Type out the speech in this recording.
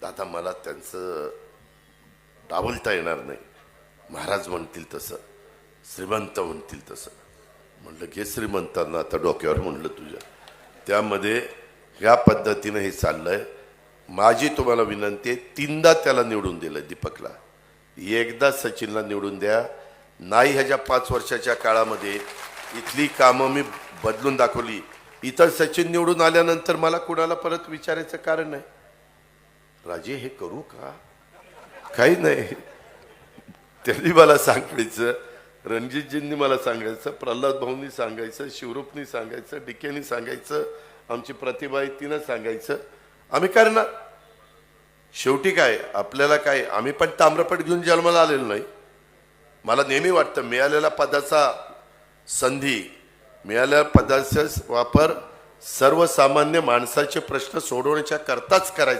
आता मला त्यांचं डावलता येणार नाही. महाराज म्हणतील तसं, श्रीमंत म्हणतील तसं. म्हणलं घे श्रीमंतांना आता डोक्यावर, म्हणलं तुझ्या. त्यामध्ये ह्या पद्धतीनं हे चाललंय. माझी तुम्हाला विनंती आहे, 3दा त्याला निवडून दिलं दीपकला. एकदा सचिनला निवडून द्या. नाही ह्याच्या 5 वर्षाच्या काळामध्ये इथली कामं मी बदलून दाखवली. इतर सचिन निवडून आल्यानंतर मला कुणाला परत विचारायचं कारण नाही. राजे हे करू का? काही नाही. त्यांनी मला सांगायचं, रणजितजींनी मला सांगायचं, प्रल्हाद भाऊंनी सांगायचं, शिवरूपनी सांगायचं, डिकेनी सांगायचं, आमची प्रतिभा आहे तिनं सांगायचं. आम्ही करणार. शेवटी काय आपल्याला काय, आम्ही पण ताम्रपट घेऊन जन्माला आलेलो नाही. मला नेहमी वाटतं मिळालेल्या पदाचा संधी, मिळालेल्या पदाचा वापर सर्वसामान्य माणसाचे प्रश्न सोडवण्याच्या करताच करायचा.